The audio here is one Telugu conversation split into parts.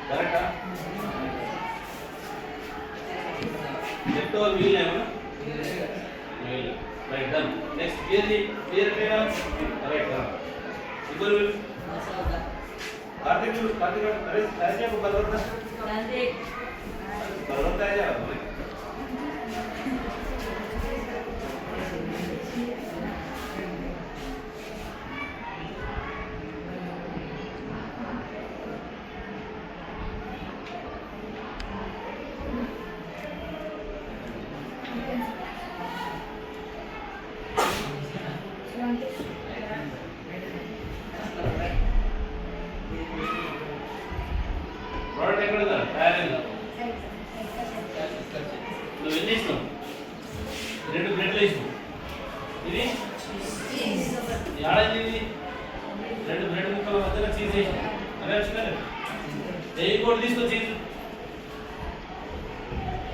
కరెక్టా? లెఫ్ట్ ఓవర్ మిగిలిన ఏమన్నా మిగిలిన. Right done. Next clear right. ఇప్పుడు कार्तिक अरे ऐसे को बदलता है यार ప్రోడక్ట్ ఎక్కడ ఉందా తయారైందా నువ్వు ఎన్ని ఇస్తావు 2 బ్రెడ్లు ఇస్తావు ఇది ఏడాది ఇది 2 బ్రెడ్ ముక్కల మధ్యలో చీజ్ వేసినావు అదే వచ్చిందా నెయ్యి కూడా తీసుకో చీజ్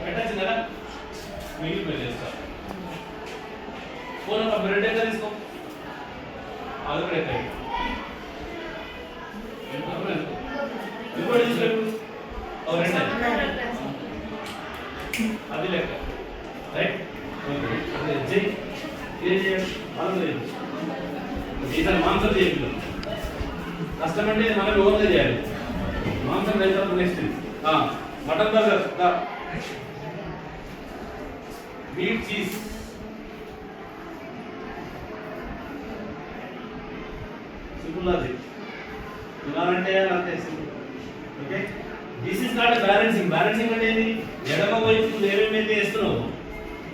పెట్టచ్చు కదా మిగిలిపోయి చేస్తా ఫోన్ ఒక బ్రెడ్ ఎక్కడ తీసుకో అది కూడా ఎక్కడ ఇంకోటి తీసుకో అది లెక్క రైట్ ఈసారి మాంసం చేయాలి కష్టం అంటే మనం ఓన్గా చేయాలి మాంసం అయిన next mutton burger meet cheese simple అది తినాలంటే అంతే simple okay this is not balancing అంటే ఏంటి ఎడమ వైపు ఏమేమైతే వేస్తున్నావు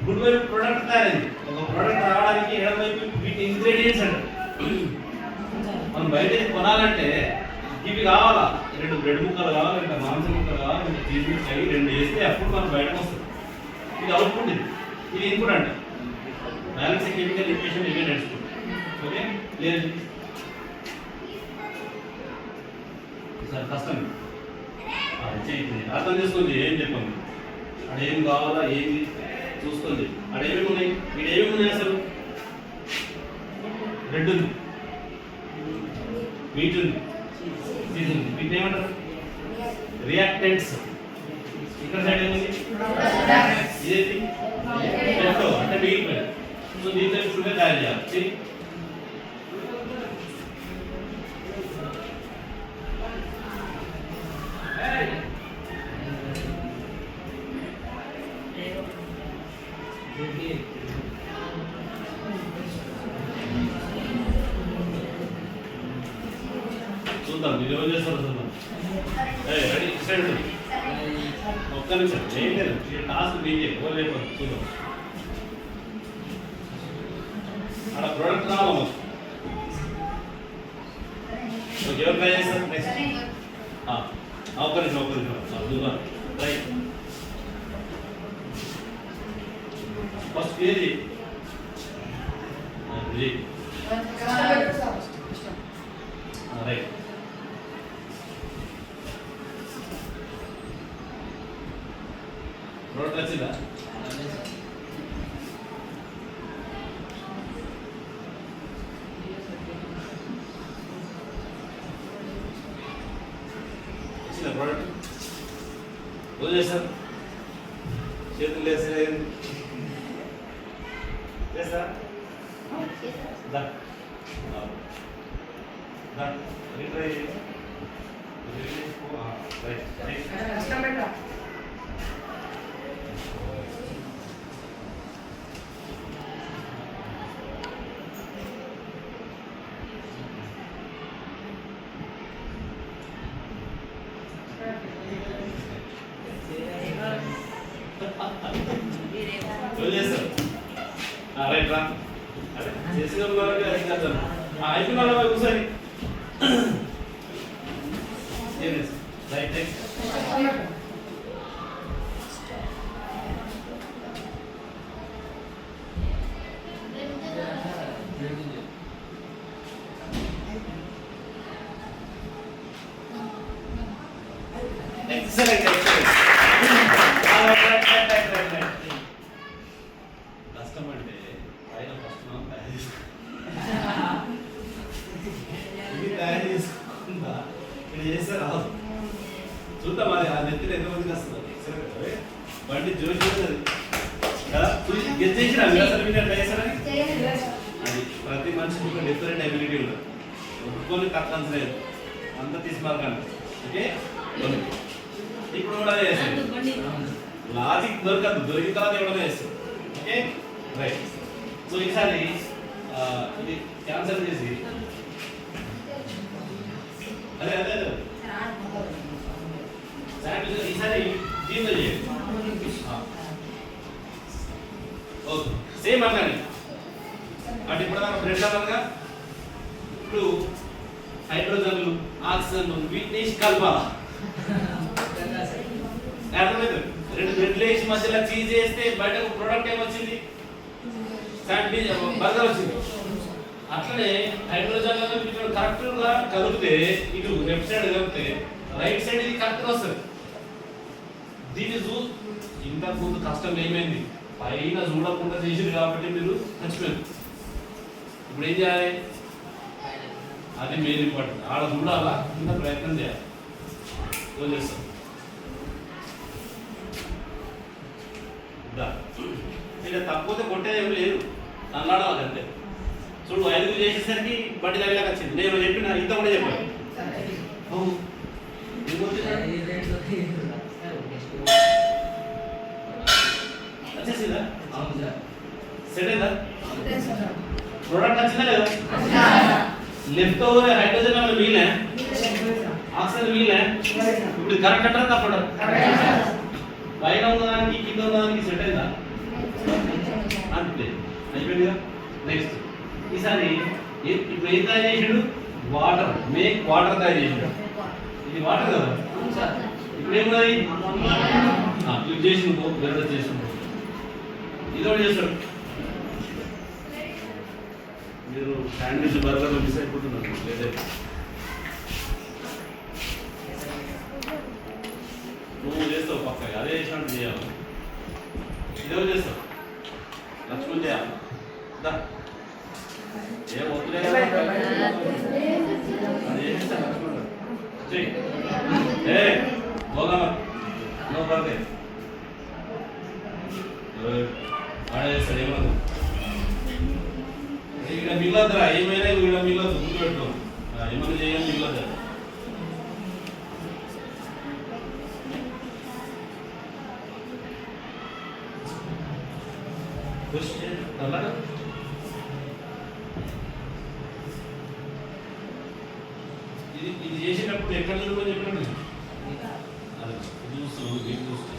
గుడ్ వైపు ప్రొడక్ట్ తయారైంది ఒక ప్రొడక్ట్ రావడానికి ఎడమ వైపు వీటి ఇంగ్రీడియంట్స్ అంట మనం బయట కొనాలంటే ఇవి కావాలా 2 బ్రెడ్ ముక్కలు కావాలి 2 మాంసం ముక్కలు కావాలి 2 చీజ్ ముక్కలు అవి 2 వేస్తే అప్పుడు మనం బయటకు వస్తుంది ఇది అవుట్పుట్ ఇది ఇన్పుట్ అంట బ్యాలెన్సింగ్ కెమికల్ ఈక్వేషన్ ఇవే నేర్చుకుంటాం ఓకే లేదు సార్ కష్టం అర్థం చేసుకోండి ఏం చెప్పండి అక్కడ ఏం కావాలా ఏంది చూసుకోండి అక్కడ ఏమేమి ఉన్నాయి ఇక్కడ ఏమేమి ఉన్నాయి అసలు బ్రెడ్ ఉంది మీట్ ఉంది చీజ్ ఉంది వీటిని ఏమంటారు రియాక్టెంట్స్ ఇక్కడ సైడ్ ఏముంది ఇదేంటి అంటే మిగిలిపోయింది సో దీంతో షుగర్ తయారు చేయాలి చూద్దాం మీరు ఎవరు చేస్తారో చూద్దాం రెడీ సైడ్ ఒక్క నిమిషం ఏం లేదు టాస్క్ మీకే ఎవరు లేకపోతే చూద్దాం అక్కడ ప్రోడక్ట్ రావాలి ఓకే ఎవరు ట్రై చేస్తారు నెక్స్ట్ ఒక్క నిమిషం చూద్దాం రైట్ ఫస్ట్ ఏది రైట్ ప్రోడక్ట్ వచ్చిందా వచ్చిందా ప్రోడక్ట్ వదిలేసారు చేతులు వేసలేదు చేస్తా రిట్రై రైట్ రా అదే చేసిన వాళ్ళకి అది చేద్దాం అయిపోయిన వాళ్ళ ఒకసారి రైట్ నెక్స్ట్ ఎక్సలెంట్ కష్టం అంటే ఆయన ఫస్ట్ మనం తయారు చేసుకుందా ఇక్కడ చేస్తే రాదు చూద్దాం అది ఆ నెత్తిన ఎంతమందికి వస్తుంది బండి జోషి ఉంటుంది కదా గెస్ట్ చేసినా అసలు మీరు ట్రై చేస్తారని అది ప్రతి మనిషికి ఒక డిఫరెంట్ అబిలిటీ ఉంటుంది ఒప్పుకొని తక్కువ లేదు అంత తీసి మార్కండి ఓకే ఇప్పుడు కూడా చేస్తాను లాజిక్ దొరకదు దొరికిన తర్వాత ఇవ్వడమే చేస్తాం ఓకే రైట్ సో ఈసారి ఇది క్యాన్సల్ చేసి అదే అదే ఈసారి దీంతో చేయండి ఓకే సేమ్ అన్నాను అంటే ఇప్పుడు దాకా బ్రెడ్ అన్నారుగా ఇప్పుడు హైడ్రోజన్లు ఆక్సిజన్లు వీటిని కలపాలా అర్థమైంది రెండు బ్రెడ్లు వేసి మధ్యలో చీజ్ చేస్తే బయటకు ప్రోడక్ట్ ఏమొచ్చింది శాండ్విచ్ బర్గర్ వచ్చింది అట్లనే హైడ్రోజన్లను ఇక్కడ కరెక్ట్గా కలిపితే ఇటు లెఫ్ట్ సైడ్ కలిపితే రైట్ సైడ్ ఇది కరెక్ట్గా వస్తుంది దీన్ని ఇంతకు ముందు కష్టం ఏమైంది పైన చూడకుండా చేసింది కాబట్టి మీరు మర్చిపోయారు ఇప్పుడు ఏం చేయాలి అది మెయిన్ ఇంపార్టెంట్ ఆడ చూడాలా కింద ప్రయత్నం చేయాలి చేస్తాం ఇక తక్కువతే కొట్టేది ఏమి లేదు అన్నాడాలి అంతే చూడు 5 చేసేసరికి బట్టి దగ్గర వచ్చింది నేను చెప్పిన ఇంత కూడా చెప్పాను వచ్చేసిందా సెట్ అయిందా ప్రోడక్ట్ వచ్చిందా లేదా లెఫ్ట్ ఓవర్ హైడ్రోజన్ అన్న మిగిలిన ఆక్సిజన్ మిగిలిన ఇప్పుడు కరెక్ట్ అంటారా తప్పడా పైన ఉన్నదానికి కింద ఉన్నదానికి సెట్ అయిందా అంతే అయిపోయిందిగా నెక్స్ట్ ఈసారి ఇప్పుడు ఏం తయారు చేసాడు వాటర్ మేక్ వాటర్ తయారు చేసాడు ఇది వాటర్ కదా ఇప్పుడు ఏమున్నది క్లిక్ చేసి వేరే చేసి ఇదొకటి చేస్తాడు మీరు శాండ్విచ్ బర్గర్ మిస్ అయిపోతున్నారు లేదా నువ్వు చేస్తావు పక్క అదే చేసినట్టు చేయాలి ఇదో చేస్తావు లక్ష్మణ్ చేయాలి ఏం వద్దులే అది ఏం చేస్తా లక్ష్మణ్ ఏ బోలా నో పడదే వాడే చేస్తాడు ఏమన్నా ఇక్కడ మిగలద్దురా ఏమైనా ఇక్కడ మిగలద్దు గుర్తుపెట్టుకో ఏమైనా చేయాలి మిగలద్దు ఇది చేసేటప్పుడు ఎక్కడ చూడమని చెప్పినట్టు చూస్తూ ఏం చూస్తే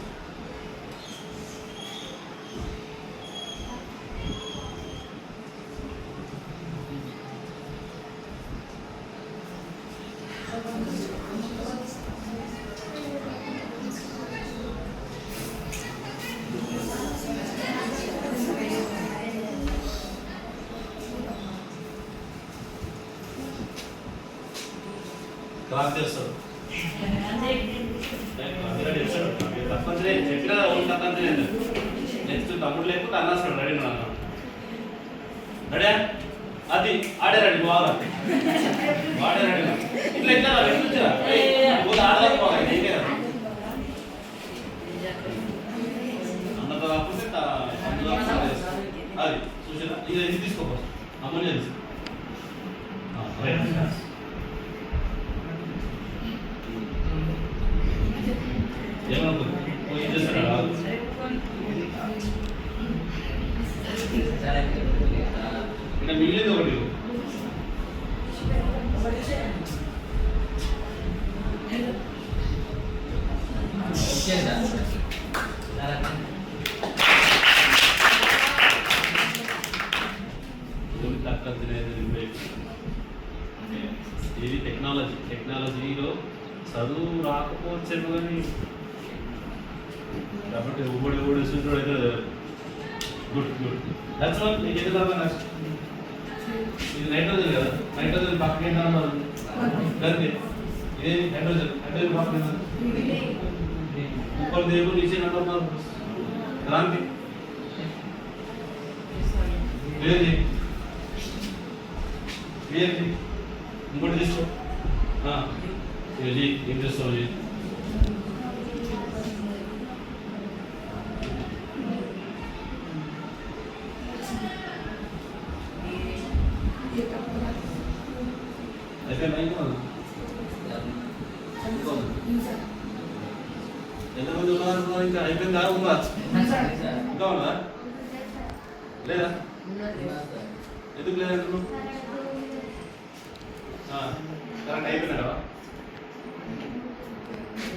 క్లాస్ చేస్తాడు తప్పనిసరి చెప్పినా ఓన్ తప్పనిసరి నెక్స్ట్ తమ్ముడు లేకపోతే అన్నాస్తాడు రెడీ అన్న రెడీ అది ఆడే రెడీ బాగా వాడే రెడీ ఇట్లా ఎట్లా వచ్చా ఆడలేకపోవాలి అన్నతో కాకపోతే అది చూసారా ఇది తీసుకోపో అమ్మని తెలుసు ఏమనుకుంది ఏం చేస్తాడు ఇక్కడ మిగిలింది ఒకటి ఇది టెక్నాలజీలో చదువు రాకపోవచ్చేమో కానీ కాబట్టి ఊడి సూత్రుడు అయితే గుడ్ దట్స్ వన్ నీకు ఎందుకు అర్థం నెక్స్ట్ ఇది నైట్రోజన్ కదా నైట్రోజన్ పక్కన ఏంటన్నా గంతే ఇదేది హైడ్రోజన్ పక్కన ऊपर देखो नीचे नंबर पर क्रांति क्लियर जी इंकोటి తీసుకో ये जी ఏం చేస్తావు जी ఎంతమంది ఉన్నారు ఇంకా అయిపోయిందా ఉందా ఇంకా ఉన్నదా లేదా ఎందుకు లేదంటున్నావు కరెక్ట్ అయిపోయినా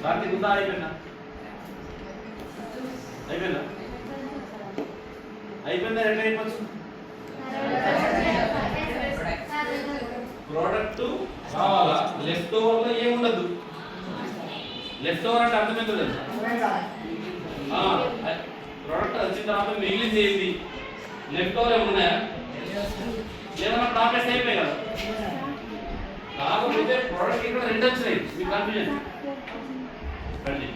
కార్తీక్ ఉందా అయిపోయినా అయిపోయిందా అయిపోయిందా ఎట్లా అయిపోవచ్చు ప్రోడక్ట్ కావాలా లెఫ్ట్ ఓవర్ లో ఏముండదు లెఫ్ట్ ఓవర్ అంటే అర్థమైంది కదా ప్రోడక్ట్ వచ్చిన తర్వాత మిగిలింది ఏంది లెఫ్ట్ ఓవర్ ఏమున్నాయా ఏమన్నా ప్రాఫిట్స్ అయిపోయాయి కదా కాకపోతే ప్రోడక్ట్ ఇక్కడ రెండు వచ్చినాయి మీకు కన్ఫ్యూజన్ రండి